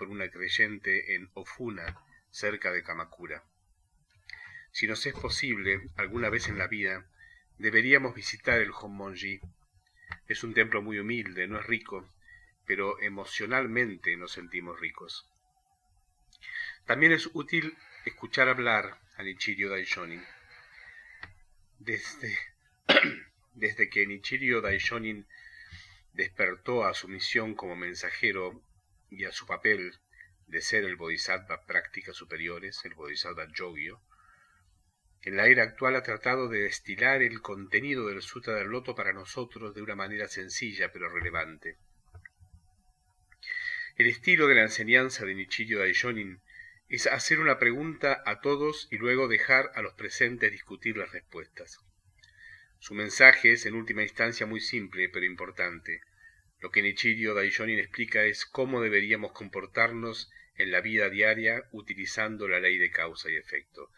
por una creyente en Ofuna, cerca de Kamakura. Si nos es posible, alguna vez en la vida, deberíamos visitar el Honmonji. Es un templo muy humilde, no es rico, pero emocionalmente nos sentimos ricos. También es útil escuchar hablar a Nichirio Daishonin. Desde que Nichirio Daishonin despertó a su misión como mensajero y a su papel de ser el Bodhisattva prácticas superiores, el Bodhisattva Yogyo, en la era actual ha tratado de destilar el contenido del Sutra del Loto para nosotros de una manera sencilla pero relevante. El estilo de la enseñanza de Nichirio Daishonin es hacer una pregunta a todos y luego dejar a los presentes discutir las respuestas. Su mensaje es en última instancia muy simple pero importante. Lo que Nichirio Daishonin explica es cómo deberíamos comportarnos en la vida diaria utilizando la ley de causa y efecto.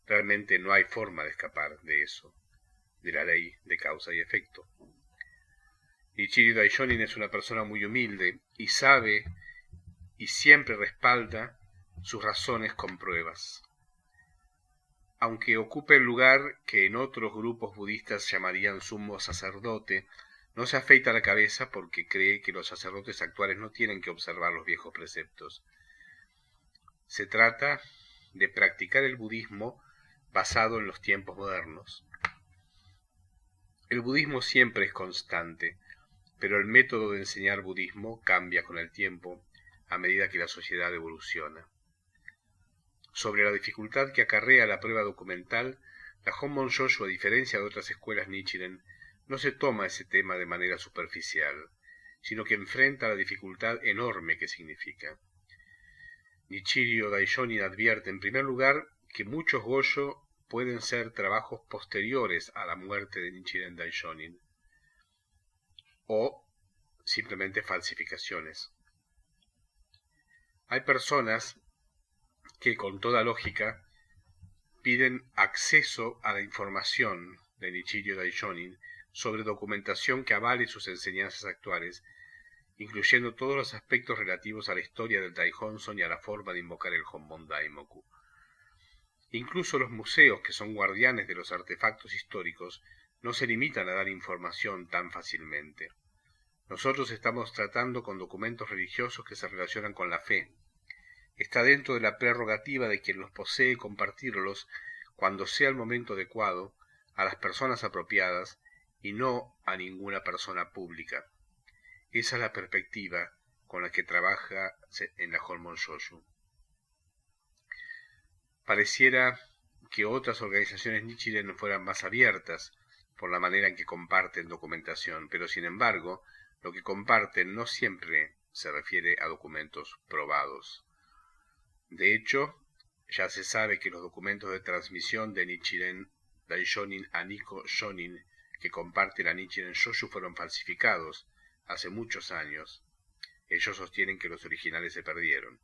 Realmente no hay forma de escapar de eso, de la ley de causa y efecto. Nichirio Daishonin es una persona muy humilde y sabe y siempre respalda sus razones con pruebas. Aunque ocupe el lugar que en otros grupos budistas llamarían sumo sacerdote, no se afeita la cabeza porque cree que los sacerdotes actuales no tienen que observar los viejos preceptos. Se trata de practicar el budismo basado en los tiempos modernos. El budismo siempre es constante, pero el método de enseñar budismo cambia con el tiempo a medida que la sociedad evoluciona. Sobre la dificultad que acarrea la prueba documental, la Honmon Shoshu, a diferencia de otras escuelas Nichiren, no se toma ese tema de manera superficial, sino que enfrenta la dificultad enorme que significa. Nichirio Daishonin advierte, en primer lugar, que muchos Gojo pueden ser trabajos posteriores a la muerte de Nichiren Daishonin, o simplemente falsificaciones. Hay personas que con toda lógica piden acceso a la información de Nichirio Daishonin sobre documentación que avale sus enseñanzas actuales, incluyendo todos los aspectos relativos a la historia del Daihonson y a la forma de invocar el Honmon Daimoku. Incluso los museos, que son guardianes de los artefactos históricos, no se limitan a dar información tan fácilmente. Nosotros estamos tratando con documentos religiosos que se relacionan con la fe. Está dentro de la prerrogativa de quien los posee compartirlos, cuando sea el momento adecuado, a las personas apropiadas y no a ninguna persona pública. Esa es la perspectiva con la que trabaja en la Honmon Shoshu. Pareciera que otras organizaciones Nichiren fueran más abiertas por la manera en que comparten documentación, pero sin embargo, lo que comparten no siempre se refiere a documentos probados. De hecho, ya se sabe que los documentos de transmisión de Nichiren Daishonin a Nikko Shonin que comparten a Nichiren Shoshu fueron falsificados hace muchos años. Ellos sostienen que los originales se perdieron.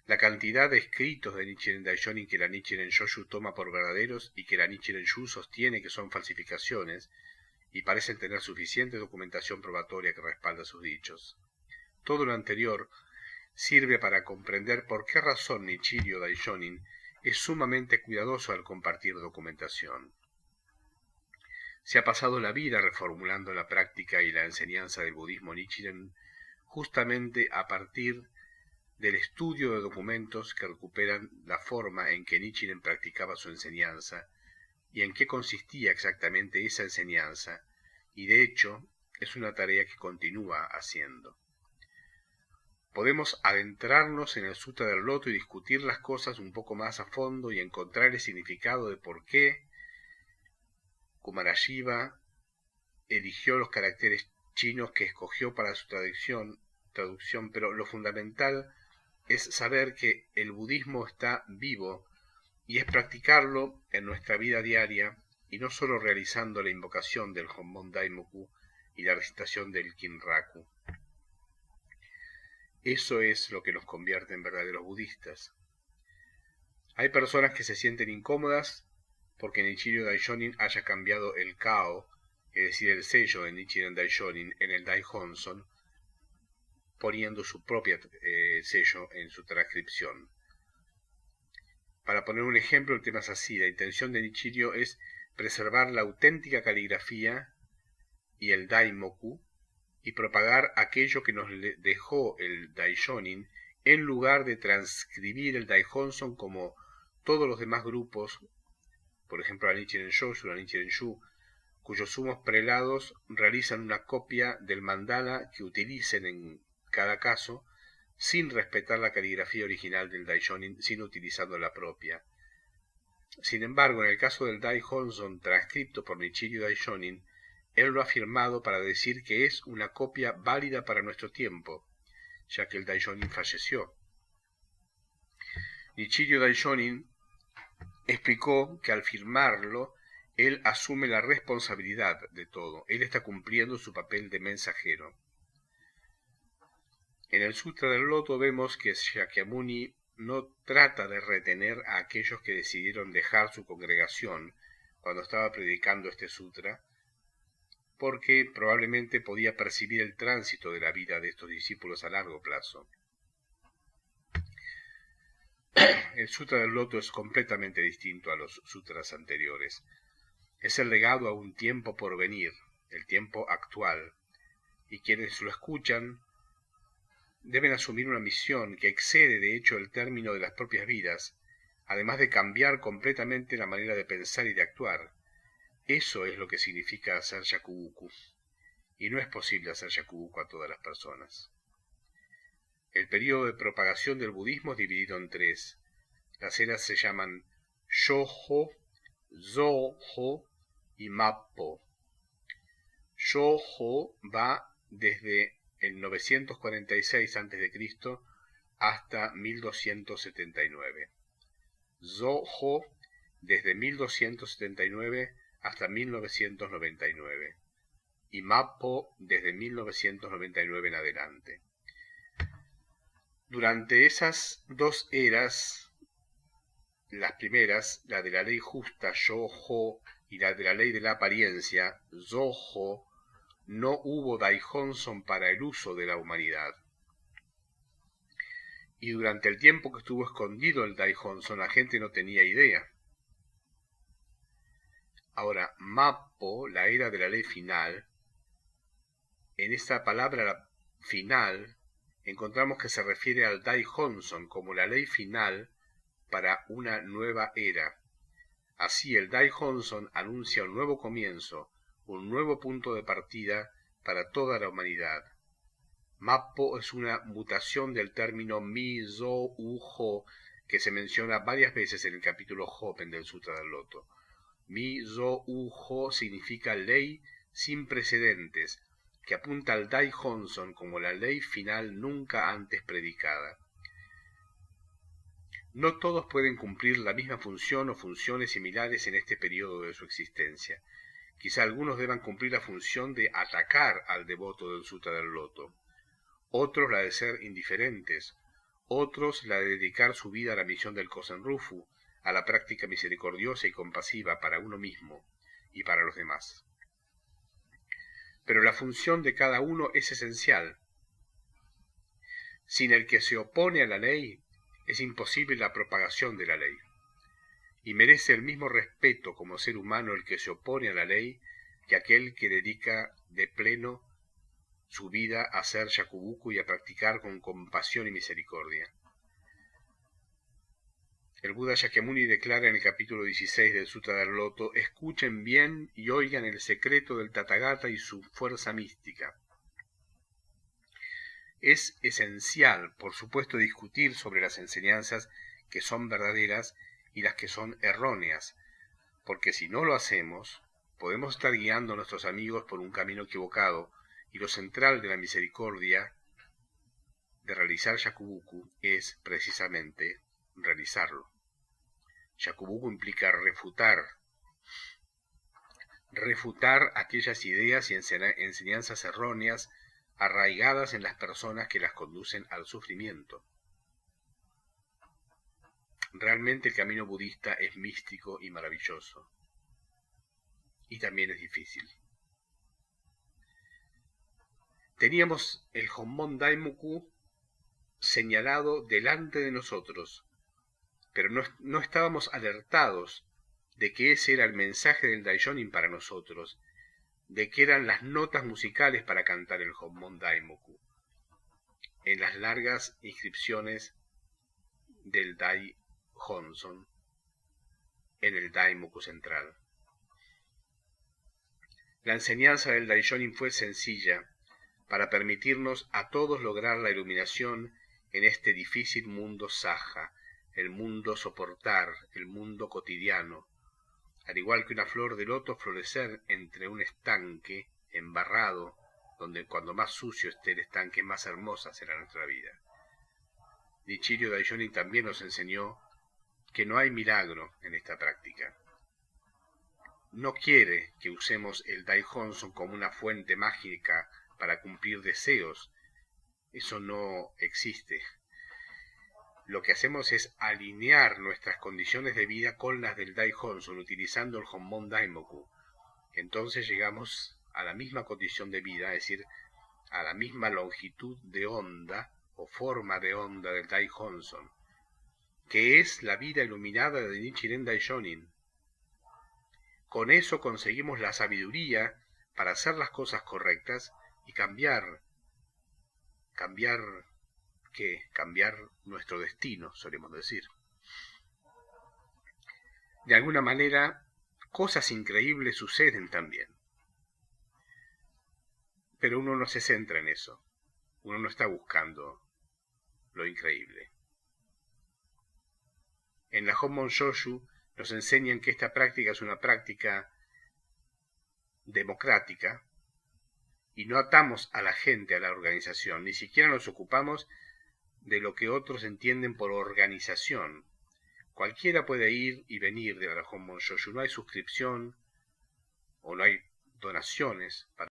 La cantidad de escritos de Nichiren Daishonin que la Nichiren Shoshu toma por verdaderos y que la Nichiren Shu sostiene que son falsificaciones y parecen tener suficiente documentación probatoria que respalda sus dichos. Todo lo anterior sirve para comprender por qué razón Nichirio Daishonin es sumamente cuidadoso al compartir documentación. Se ha pasado la vida reformulando la práctica y la enseñanza del budismo Nichiren justamente a partir del estudio de documentos que recuperan la forma en que Nichiren practicaba su enseñanza y en qué consistía exactamente esa enseñanza, y de hecho es una tarea que continúa haciendo. Podemos adentrarnos en el Sutra del Loto y discutir las cosas un poco más a fondo y encontrar el significado de por qué Kumarajiva eligió los caracteres chinos que escogió para su traducción, pero lo fundamental es saber que el budismo está vivo y es practicarlo en nuestra vida diaria y no solo realizando la invocación del Honmon Daimoku y la recitación del Kinraku. Eso es lo que nos convierte en verdaderos budistas. Hay personas que se sienten incómodas porque Nichirio Daishonin haya cambiado el Kao, es decir, el sello de Nichiren Daishonin, en el Daihonson, poniendo su propio sello en su transcripción. Para poner un ejemplo, el tema es así: la intención de Nichijō es preservar la auténtica caligrafía y el Daimoku y propagar aquello que nos dejó el Daishonin, en lugar de transcribir el Daihonson como todos los demás grupos, por ejemplo la Nichiren Shoshu, la Nichiren Shu, cuyos sumos prelados realizan una copia del mandala que utilicen en cada caso, sin respetar la caligrafía original del Daishonin, sino utilizando la propia. Sin embargo, en el caso del Daihonson transcripto por Nichijō Daishonin, él lo ha firmado para decir que es una copia válida para nuestro tiempo, ya que el Daishonin falleció. Nichijō Daishonin explicó que al firmarlo, él asume la responsabilidad de todo. Él está cumpliendo su papel de mensajero. En el Sutra del Loto vemos que Shakyamuni no trata de retener a aquellos que decidieron dejar su congregación cuando estaba predicando este sutra, porque probablemente podía percibir el tránsito de la vida de estos discípulos a largo plazo. El Sutra del Loto es completamente distinto a los sutras anteriores. Es el legado a un tiempo por venir, el tiempo actual, y quienes lo escuchan deben asumir una misión que excede de hecho el término de las propias vidas, además de cambiar completamente la manera de pensar y de actuar. Eso es lo que significa hacer Shakubuku, y no es posible hacer Shakubuku a todas las personas. El periodo de propagación del budismo es dividido en tres. Las eras se llaman Shōjō, Zōjō y Mappo. Shōjō va desde el 946 a.C. hasta 1279. Zōjō desde 1279 hasta 1999. Y Mappo desde 1999 en adelante. Durante esas dos eras, las primeras, la de la ley justa, Shōjō, y la de la ley de la apariencia, Zōjō, no hubo Daihonson para el uso de la humanidad. Y durante el tiempo que estuvo escondido el Daihonson, la gente no tenía idea. Ahora, Mappo, la era de la ley final, en esta palabra final, encontramos que se refiere al Daihonson como la ley final para una nueva era. Así el Daihonson anuncia un nuevo comienzo, un nuevo punto de partida para toda la humanidad. Mappo es una mutación del término Mi-zo-u-ho, que se menciona varias veces en el capítulo Hopen del Sutra del Loto. Mi-zo-u-ho significa ley sin precedentes, que apunta al Daihonson como la ley final nunca antes predicada. No todos pueden cumplir la misma función o funciones similares en este periodo de su existencia. Quizá algunos deban cumplir la función de atacar al devoto del Sutra del Loto, otros la de ser indiferentes, otros la de dedicar su vida a la misión del Kosen Rufu, a la práctica misericordiosa y compasiva para uno mismo y para los demás. Pero la función de cada uno es esencial. Sin el que se opone a la ley, es imposible la propagación de la ley, y merece el mismo respeto como ser humano el que se opone a la ley que aquel que dedica de pleno su vida a hacer Shakubuku y a practicar con compasión y misericordia. El Buda Shakyamuni declara en el capítulo 16 del Sutra del Loto: escuchen bien y oigan el secreto del Tathagata y su fuerza mística. Es esencial, por supuesto, discutir sobre las enseñanzas que son verdaderas y las que son erróneas, porque si no lo hacemos, podemos estar guiando a nuestros amigos por un camino equivocado, y lo central de la misericordia de realizar Shakubuku es precisamente realizarlo. Shakubuku implica refutar aquellas ideas y enseñanzas erróneas arraigadas en las personas que las conducen al sufrimiento. Realmente el camino budista es místico y maravilloso, y también es difícil. Teníamos el Honmon Daimoku señalado delante de nosotros, pero no estábamos alertados de que ese era el mensaje del Daishonin para nosotros, de que eran las notas musicales para cantar el Honmon Daimoku, en las largas inscripciones del Dai Honson en el Daimoku central. La enseñanza del Daishonin fue sencilla, para permitirnos a todos lograr la iluminación en este difícil mundo saja, el mundo soportar, el mundo cotidiano, al igual que una flor de loto florecer entre un estanque embarrado, donde cuando más sucio esté el estanque, más hermosa será nuestra vida. Nichiren Daishonin también nos enseñó que no hay milagro en esta práctica. No quiere que usemos el Dai Honson como una fuente mágica para cumplir deseos. Eso no existe. Lo que hacemos es alinear nuestras condiciones de vida con las del Dai Honson, utilizando el Honmon Daimoku. Entonces llegamos a la misma condición de vida, es decir, a la misma longitud de onda o forma de onda del Dai Honson, que es la vida iluminada de Nichiren Daishonin. Con eso conseguimos la sabiduría para hacer las cosas correctas y cambiar nuestro destino, solemos decir. De alguna manera, cosas increíbles suceden también. Pero uno no se centra en eso. Uno no está buscando lo increíble. En la Honmon Shoshu nos enseñan que esta práctica es una práctica democrática y no atamos a la gente a la organización, ni siquiera nos ocupamos de lo que otros entienden por organización. Cualquiera puede ir y venir de la Honmon Shoshu, no hay suscripción o no hay donaciones para